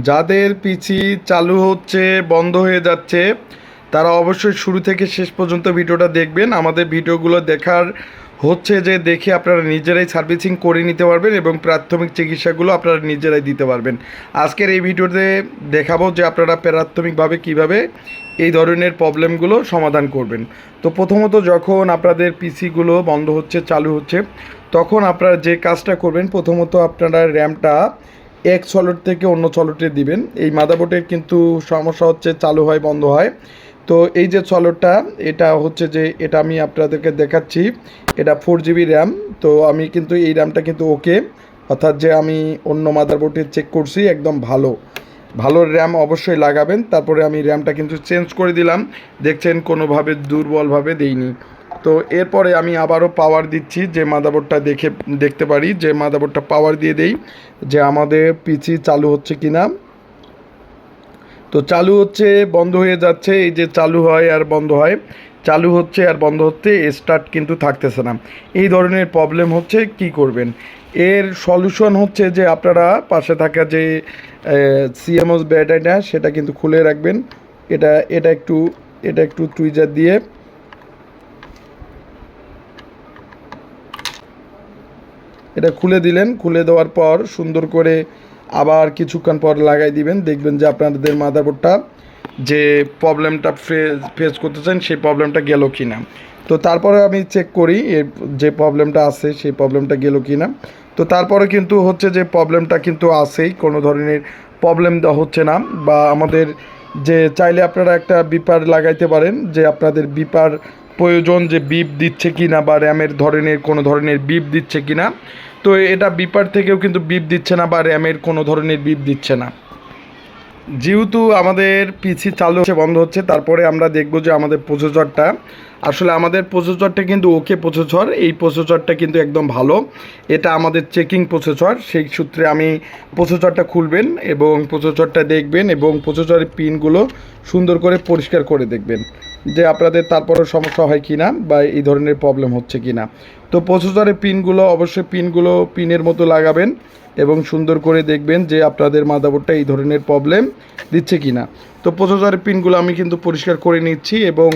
যাদের পিসি চালু হচ্ছে বন্ধ হয়ে যাচ্ছে তারা অবশ্যই শুরু থেকে শেষ পর্যন্ত ভিডিওটা দেখবেন। আমাদের ভিডিওগুলো দেখার হচ্ছে যে দেখে আপনারা নিজেরাই সার্ভিসিং করে নিতে পারবেন এবং প্রাথমিক চিকিৎসাগুলো আপনারা নিজেরাই দিতে পারবেন। আজকের এই ভিডিওতে দেখাবো যে আপনারা প্রাথমিকভাবে কিভাবে এই ধরনের প্রবলেমগুলো সমাধান করবেন। তো প্রথমত যখন আপনাদের পিসিগুলো বন্ধ হচ্ছে চালু হচ্ছে তখন আপনারা যে কাজটা করবেন, প্রথমত আপনারা র্যামটা এক সলিড থেকে অন্য সলিডে দিবেন। এই মাদারবোর্ডের কিন্তু সমস্যা হচ্ছে চালু হয় বন্ধ হয়। তো এই যে সলিডটা এটা হচ্ছে যে এটা আমি আপনাদেরকে দেখাচ্ছি, এটা 4 GB র্যাম। তো আমি কিন্তু এই র্যামটা কিন্তু ওকে, অর্থাৎ যে আমি অন্য মাদারবোর্ডে চেক করছি একদম ভালো ভালো র্যাম অবশ্যই লাগাবেন। তারপরে আমি র্যামটা কিন্তু চেঞ্জ করে দিলাম, দেখছেন কোনোভাবে দুর্বলভাবে দেইনি। তো এরপরে আমি আবারও পাওয়ার দিচ্ছি, যে মাদারবোর্ডটা দেখতে পারি যে মাদারবোর্ডটা পাওয়ার দিয়ে দেই যে আমাদের পিসি চালু হচ্ছে কি না। তো চালু হচ্ছে বন্ধ হয়ে যাচ্ছে, এই যে চালু হয় আর বন্ধ হয়, চালু হচ্ছে আর বন্ধ হচ্ছে, স্টার্ট কিন্তু থাকতেছে না। এই ধরনের প্রবলেম হচ্ছে, কি করবেন? এর সলিউশন হচ্ছে যে আপনারা পাশে থাকা যে সিএমওস ব্যাটারিটা সেটা কিন্তু খুলে রাখবেন। এটা এটা একটু এটা একটু টুইজার দিয়ে এটা খুলে দিলেন। খুলে দেওয়ার পর সুন্দর করে আবার কিছুক্ষণ পর লাগাই দিবেন, দেখবেন যে আপনাদের মাদারবোর্ডটা যে প্রবলেমটা ফেস করতেছেন সেই প্রবলেমটা গেল কি না। তো তারপরে আমি চেক করি যে প্রবলেমটা আছে সেই প্রবলেমটা গেল কি না। তো তারপরে কিন্তু হচ্ছে যে প্রবলেমটা কিন্তু আছেই, কোনো ধরনের প্রবলেম হচ্ছে না। বা আমাদের যে চাইলে আপনারা একটা বিপার লাগাইতে পারেন, যে আপনাদের বিপার প্রয়োজন, যে বিপ দিচ্ছে কি না বা র্যামের কোনো ধরনের বিপ দিচ্ছে কি না। তো এটা বিপার থেকেও কিন্তু বিপ দিচ্ছে না বা র্যামের কোনো ধরনের বিপ দিচ্ছে না। যেহেতু আমাদের পিসি চালু হচ্ছে বন্ধ হচ্ছে, তারপরে আমরা দেখব যে আমাদের প্রসেসরটা, আসলে আমাদের প্রসেসরটা কিন্তু ওকে প্রসেসর, এই প্রসেসরটা কিন্তু একদম ভালো, এটা আমাদের চেকিং প্রসেসর। সেই সূত্রে আমি প্রসেসরটা খুলবেন এবং প্রসেসরটা দেখবেন এবং প্রসেসরের পিনগুলো সুন্দর করে পরিষ্কার করে দেখবেন যে আপনাদের তারপরেও সমস্যা হয় কি না বা এই ধরনের প্রবলেম হচ্ছে কি না। তো প্রসেসরের পিনগুলো অবশ্যই পিনের মতো লাগাবেন এবং সুন্দর করে দেখবেন যে আপনাদের মাদারবোর্ডটা এই ধরনের প্রবলেম দিচ্ছে কি না। তো প্রসেসরের পিনগুলো আমি কিন্তু পরিষ্কার করে নিচ্ছি এবং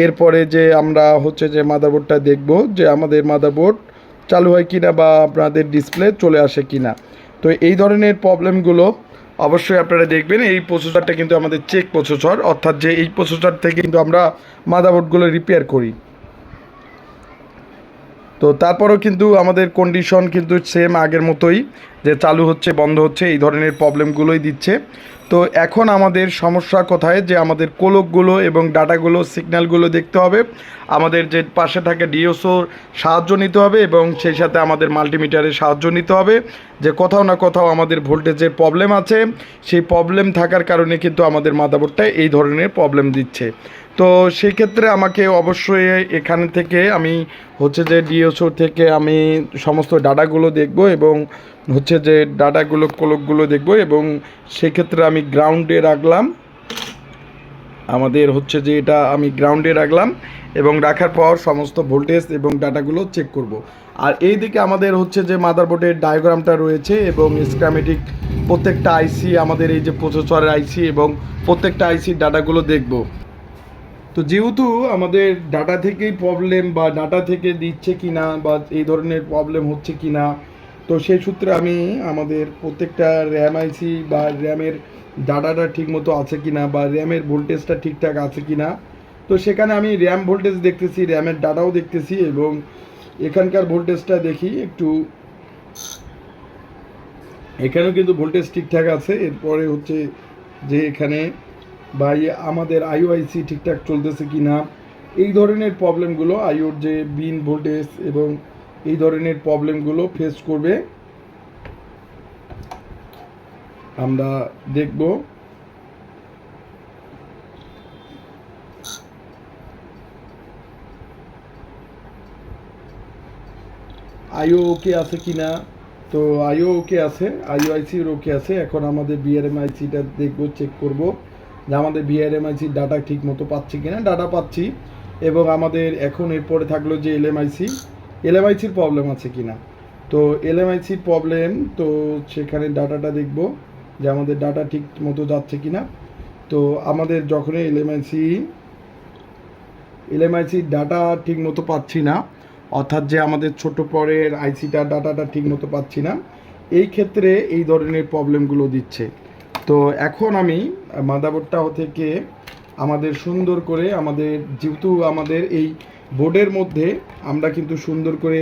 এরপরে যে আমরা হচ্ছে যে মাদারবোর্ডটা দেখব যে আমাদের মাদারবোর্ড চালু হয় কি না বা আপনাদের ডিসপ্লে চলে আসে কি না। তো এই ধরনের প্রবলেমগুলো অবশ্যই আপনারা দেখবেন। এই প্রসেসরটা কিন্তু আমাদের চেক প্রসেসর, অর্থাৎ যে এই প্রসেসর থেকে কিন্তু আমরা মাদারবোর্ডগুলো রিপেয়ার করি। তো তারপরেও কিন্তু আমাদের কন্ডিশন কিন্তু সেম আগের মতোই, যে চালু হচ্ছে বন্ধ হচ্ছে এই ধরনের প্রবলেমগুলোই দিচ্ছে। তো এখন আমাদের সমস্যা কোথায়, যে আমাদের কোলকগুলো এবং ডাটাগুলো সিগন্যালগুলো দেখতে হবে, আমাদের যে পাশে থাকে ডিওসোর সাহায্য নিতে হবে এবং সেই সাথে আমাদের মাল্টিমিটারের সাহায্য নিতে হবে, যে কোথাও না কোথাও আমাদের ভোল্টেজের প্রবলেম আছে। সেই প্রবলেম থাকার কারণে কিন্তু আমাদের মাদারবোর্ডটা এই ধরনের প্রবলেম দিচ্ছে। তো সেক্ষেত্রে আমাকে অবশ্যই এখান থেকে আমি হচ্ছে যে ডিএসও থেকে আমি সমস্ত ডাটাগুলো দেখব এবং হচ্ছে যে ডাটাগুলো কোলকগুলো দেখব এবং সেক্ষেত্রে আমি গ্রাউন্ডে রাখলাম, আমাদের হচ্ছে যে এটা আমি গ্রাউন্ডে রাখলাম এবং রাখার পর সমস্ত ভোল্টেজ এবং ডাটাগুলো চেক করব। আর এই দিকে আমাদের হচ্ছে যে মাদারবোর্ডের ডায়াগ্রামটা রয়েছে এবং স্কিমেটিক প্রত্যেকটা আইসি, আমাদের এই যে প্রসেসরের আইসি এবং প্রত্যেকটা আইসির ডাটাগুলো দেখব। তো যেহেতু আমাদের ডাটা থেকেই প্রবলেম বা ডাটা থেকে দিচ্ছে কি না বা এই ধরনের প্রবলেম হচ্ছে কি না, তো সেই সূত্রে আমি আমাদের প্রত্যেকটা র্যাম আইসি বা র্যামের ডাটাটা ঠিকমতো আছে কি না বা র্যামের ভোল্টেজটা ঠিকঠাক আছে কি না, তো সেখানে আমি র্যাম ভোল্টেজ দেখতেছি, র্যামের ডাটাও দেখতেছি এবং এখানকার ভোল্টেজটা দেখি একটু, এখানেও কিন্তু ভোল্টেজ ঠিকঠাক আছে। এরপরে হচ্ছে যে এখানে বা আমাদের আইওআইসি ঠিকঠাক চলতেছে কি না, এই ধরনের প্রবলেমগুলো আইওর যে বিন ভোল্টেজ এবং এই ধরনের প্রবলেমগুলো ফেস করবে আমরা দেখব। আইও ওকে আছে কি না, তো আইও ওকে আছে, আইওআইসির ওকে আছে। এখন আমাদের বিআরএমআইসিটা দেখবো, চেক করব যে আমাদের বিআরএমআইসির ডাটা ঠিক মতো পাচ্ছি কিনা। ডাটা পাচ্ছি এবং আমাদের এখন এরপরে থাকলো যে এলএমআইসির প্রবলেম আছে কিনা। তো এলএমআইসির প্রবলেম, তো সেখানে ডাটাটা দেখব যে আমাদের ডাটা ঠিক মতো যাচ্ছে কি না। তো আমাদের যখনই এলএমআইসি ডাটা ঠিক মতো পাচ্ছি না, অর্থাৎ যে আমাদের ছোট পরের আইসিটা ডাটাটা ঠিক মতো পাচ্ছি না, এই ক্ষেত্রে এই ধরনের প্রবলেমগুলো দিচ্ছে। তো এখন আমি মাদারবোর্ডটা থেকে আমাদের সুন্দর করে আমাদের যেহেতু আমাদের এই বোর্ডের মধ্যে আমরা কিন্তু সুন্দর করে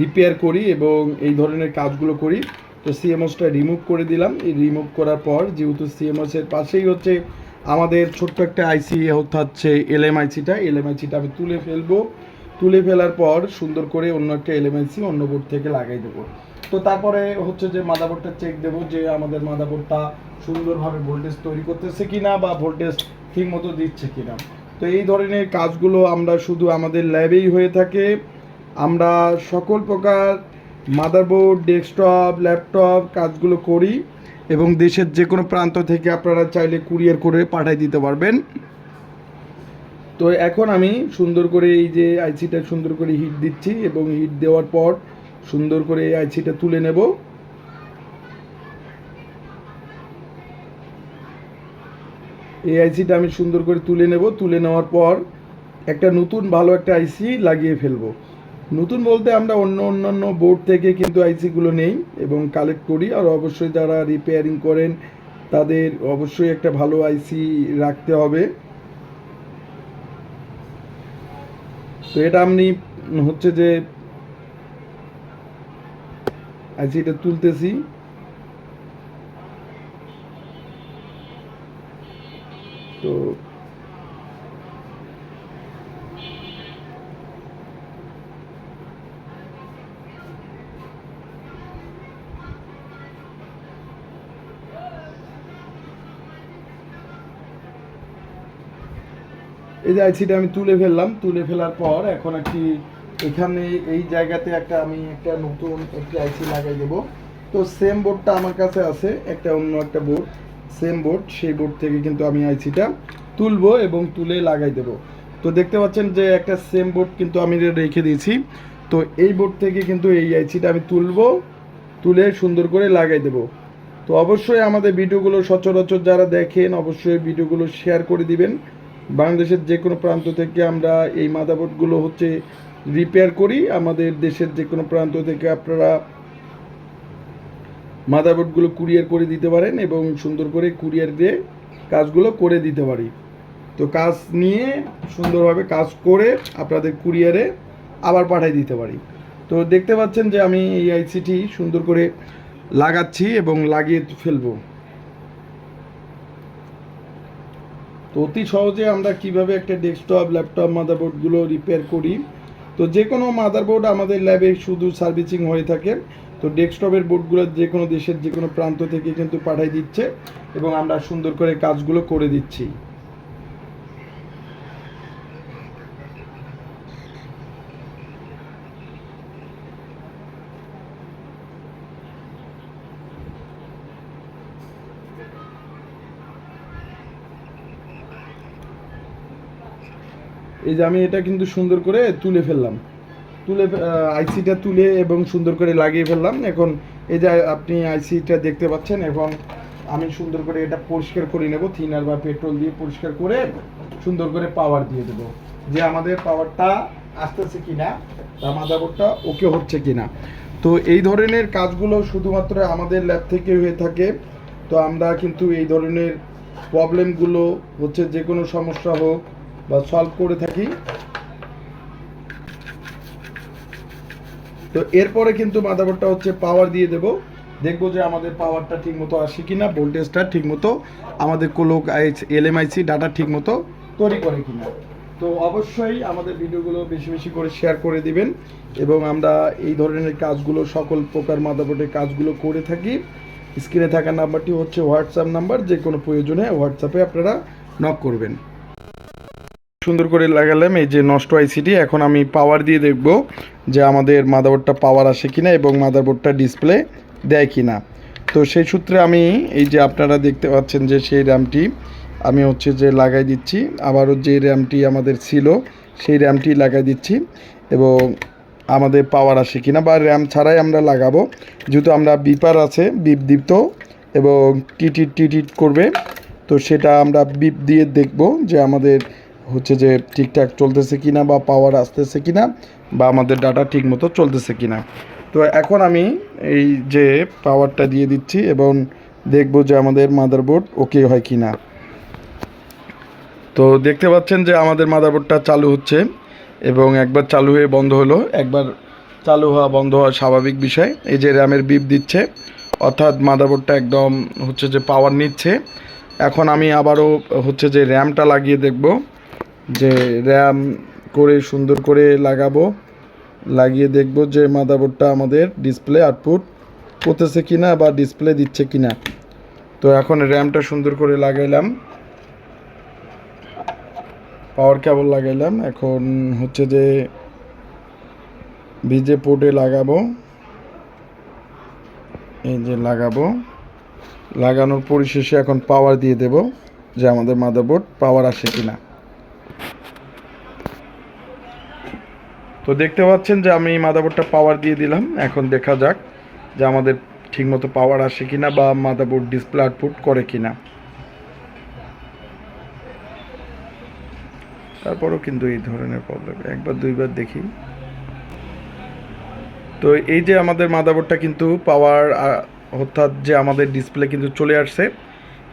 রিপেয়ার করি এবং এই ধরনের কাজগুলো করি। তো সিএমওসটা রিমুভ করে দিলাম। এই রিমুভ করার পর যেহেতু সিএমওসের পাশেই হচ্ছে আমাদের ছোট্ট একটা আইসি হচ্ছে এলএমআইসিটা আমি তুলে ফেলবো। তুলে ফেলার পর সুন্দর করে অন্য একটা এলএমআইসি অন্য বোর্ড থেকে লাগাই দেবো। তো তারপরে হচ্ছে যে মাদারবোর্ডটা চেক দেবো যে আমাদের মাদারবোর্ডটা সুন্দরভাবে ভোল্টেজ তৈরি করতেছে কিনা বা ভোল্টেজ ঠিক মতো দিচ্ছে কিনা। তো এই ধরনের কাজগুলো আমরা শুধু আমাদের ল্যাবেই হয়ে থাকে। আমরা সকল প্রকার মাদারবোর্ড, ডেস্কটপ, ল্যাপটপ কাজগুলো করি এবং দেশের যে কোনো প্রান্ত থেকে আপনারা চাইলে কুরিয়ার করে পাঠিয়ে দিতে পারবেন। তো এখন আমি সুন্দর করে এই যে আইসিটা সুন্দর করে হিট দিচ্ছি এবং হিট দেওয়ার পর সুন্দর করে এই আইসিটা তুলে নেব। এই আইসিটা আমি সুন্দর করে তুলে নেব। তুলে নেওয়ার পর একটা নতুন ভালো একটা আইসি লাগিয়ে ফেলবো। নতুন বলতে আমরা অন্যান্য বোর্ড থেকে কিন্তু আইসিগুলো নেই এবং কালেক্ট করি। আর অবশ্যই যারা রিপেয়ারিং করেন তাদের অবশ্যই একটা ভালো আইসি রাখতে হবে। তো এটা আমি হচ্ছে যে আইসিটা তুলতেছি। তো এই যে আইসিটা আমি তুলে ফেললাম। তুলে ফেলার পর এখন এখানে এই জায়গাতে আমি একটা নতুন একটি আইসি লাগাই দেবো। তো সেম বোর্ডটা আমার কাছে আছে, অন্য একটা বোর্ড, সেম বোর্ড, সেই বোর্ড থেকে কিন্তু আমি আইসিটা তুলবো এবং তুলে লাগাই দেবো। তো দেখতে পাচ্ছেন যে একটা সেম বোর্ড কিন্তু আমি রেখে দিয়েছি। তো এই বোর্ড থেকে কিন্তু এই আইসিটা আমি তুলে সুন্দর করে লাগাই দেবো। তো অবশ্যই আমাদের ভিডিওগুলো সচরাচর যারা দেখেন অবশ্যই ভিডিওগুলো শেয়ার করে দিবেন। বাংলাদেশের যে কোনো প্রান্ত থেকে আমরা এই মাদারবোর্ডগুলো রিপেয়ার করি। আমাদের দেশের যে কোনো প্রান্ত থেকে আপনারা মাদারবোর্ডগুলো কুরিয়ার করে দিতে পারেন এবং সুন্দর করে কুরিয়ার দিয়ে কাজগুলো করে দিতে পারি। তো কাজ নিয়ে সুন্দরভাবে কাজ করে আপনাদের কুরিয়ারে আবার পাঠিয়ে দিতে পারি। তো দেখতে পাচ্ছেন যে আমি এই আইসিটি সুন্দর করে লাগাচ্ছি এবং লাগিয়ে ফেলবো। তো অতি সহজে আমরা কিভাবে একটা ডেস্কটপ, ল্যাপটপ মাদারবোর্ডগুলো রিপেয়ার করি। তো যে কোনো মাদারবোর্ড আমাদের ল্যাবে শুধু সার্ভিসিং হয়ে থাকে। তো ডেস্কটপের বোর্ডগুলো যে কোনো দেশের যে কোনো প্রান্ত থেকে কিন্তু পাঠিয়ে দিচ্ছে এবং আমরা সুন্দর করে কাজগুলো করে দিচ্ছি। এই যে আমি এটা কিন্তু সুন্দর করে তুলে ফেললাম। আইসিটা তুলে এবং সুন্দর করে লাগিয়ে ফেললাম। এখন এই যে আপনি আইসিটা দেখতে পাচ্ছেন। এখন আমি সুন্দর করে এটা পরিষ্কার করে নেব, থিনার বা পেট্রোল দিয়ে পরিষ্কার করে সুন্দর করে পাওয়ার দিয়ে দেবো যে আমাদের পাওয়ারটা আসতেছে কিনা বা মাদারবোর্ডটা ওকে হচ্ছে কিনা। তো এই ধরনের কাজগুলো শুধুমাত্র আমাদের ল্যাব থেকে হয়ে থাকে। তো আমরা কিন্তু এই ধরনের প্রবলেমগুলো যে কোনো সমস্যা হোক বা সলভ করে থাকি। তো এরপরে কিন্তু মাদারবোর্ডটা পাওয়ার দিয়ে দেব। দেখবো যে আমাদের পাওয়ারটা ঠিক মতো আসে কিনা, ভোল্টেজটা ঠিক মতো আমাদের এলএমআইসি ডাটা ঠিক মতো তৈরি করে কিনা। তো অবশ্যই আমাদের ভিডিওগুলো বেশি বেশি করে শেয়ার করে দিবেন এবং আমরা এই ধরনের কাজগুলো সকল প্রকার মাদারবোর্ডের কাজগুলো করে থাকি। স্ক্রিনে থাকা নাম্বারটি হোয়াটসঅ্যাপ নাম্বার, যে কোনো প্রয়োজনে হোয়াটসঅ্যাপে আপনারা নক করবেন। সুন্দর করে লাগালাম এই যে নষ্ট আইসিটি। এখন আমি পাওয়ার দিয়ে দেখব যে আমাদের মাদারবোর্ডটা পাওয়ার আসে কিনা এবং মাদারবোর্ডটা ডিসপ্লে দেয় কিনা। তো সেই সূত্রে আমি এই যে আপনারা দেখতে পাচ্ছেন যে সেই র্যামটি আমি যে লাগাই দিচ্ছি। আবারও যে র্যামটি আমাদের ছিল সেই র্যামটি লাগাই দিচ্ছি এবং আমাদের পাওয়ার আসে কিনা বা র্যাম ছাড়াই আমরা লাগাবো। যেহেতু আমরা বিপার আছে, বিপদীপ্ত এবং টিটিট টিটিট করবে। তো সেটা আমরা বিপ দিয়ে দেখব যে আমাদের হচ্ছে যে ঠিকঠাক চলতেছে কিনা বা পাওয়ার আসতেছে কিনা বা আমাদের ডাটা ঠিকমতো চলতেছে কিনা। তো এখন আমি এই যে পাওয়ারটা দিয়ে দিচ্ছি এবং দেখব যে আমাদের মাদারবোর্ড ওকে হয় কিনা। তো দেখতে পাচ্ছেন যে আমাদের মাদারবোর্ডটা চালু হচ্ছে এবং একবার চালু হয়ে বন্ধ হলো। একবার চালু হওয়া বন্ধ হওয়া স্বাভাবিক বিষয়। এই যে র্যামের বিপ দিচ্ছে, অর্থাৎ মাদারবোর্ডটা একদম হচ্ছে যে পাওয়ার নিচ্ছে। এখন আমি আবারও হচ্ছে যে র্যামটা লাগিয়ে দেখব, যে র্যাম করে সুন্দর করে লাগাবো, লাগিয়ে দেখব যে মাদারবোর্ডটা আমাদের ডিসপ্লে আউটপুট করতেছে কিনা বা ডিসপ্লে দিচ্ছে কিনা। তো এখন র্যামটা সুন্দর করে লাগাইলাম, পাওয়ার কেবল লাগাইলাম। এখন হচ্ছে যে ভিজে পোর্টে লাগাবো, এই যে লাগাবো। লাগানোর পরিশেষে এখন পাওয়ার দিয়ে দেব যে আমাদের মাদারবোর্ড পাওয়ার আসে কিনা। তো দেখতে পাচ্ছেন যে আমি মাদারবোর্ডটা পাওয়ার দিয়ে দিলাম। এখন দেখা যাক যে আমাদের ঠিকমতো পাওয়ার আসে কিনা বা মাদারবোর্ড ডিসপ্লে আউটপুট করে কিনা। তারপরও কিন্তু এই ধরনের প্রবলেম একবার দুইবার দেখি। তো এই যে আমাদের মাদারবোর্ডটা কিন্তু পাওয়ার অর্থাৎ যে আমাদের ডিসপ্লে কিন্তু চলে আসছে।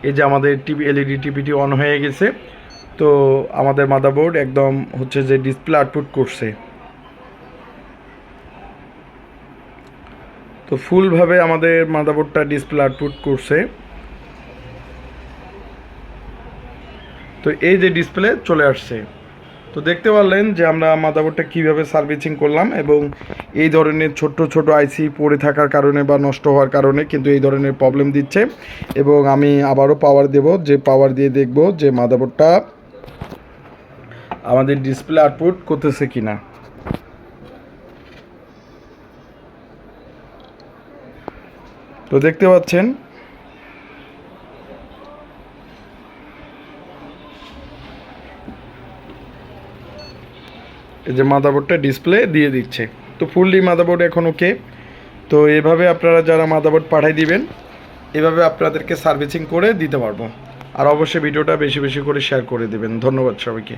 এই যে আমাদের টিভি এলইডি টিভিটি অন হয়ে গেছে। তো আমাদের মাদারবোর্ড একদম হচ্ছে যে ডিসপ্লে আউটপুট করছে। তো ফুলভাবে আমাদের মাদারবোর্ডটা ডিসপ্লে আউটপুট করছে। তো এই যে ডিসপ্লে চলে আসছে। তো দেখতে পারলেন যে আমরা মাদারবোর্ডটা কীভাবে সার্ভিসিং করলাম এবং এই ধরনের ছোট্ট ছোট আইসি পড়ে থাকার কারণে বা নষ্ট হওয়ার কারণে কিন্তু এই ধরনের প্রবলেম দিচ্ছে। এবং আমি আবারও পাওয়ার দেব, যে পাওয়ার দিয়ে দেখব যে মাদারবোর্ডটা আমাদের ডিসপ্লে আউটপুট করতেছে কিনা। তো দেখতে পাচ্ছেন এই যে মাদারবোর্ডটা ডিসপ্লে দিয়ে দিচ্ছে। তো ফুললি মাদারবোর্ড এখন ওকে। তো এভাবে আপনারা যারা মাদারবোর্ড পাঠিয়ে দিবেন, এভাবে আপনাদেরকে সার্ভিসিং করে দিতে পারবো। আর অবশ্যই ভিডিওটা বেশি বেশি করে শেয়ার করে দেবেন। ধন্যবাদ সবাইকে।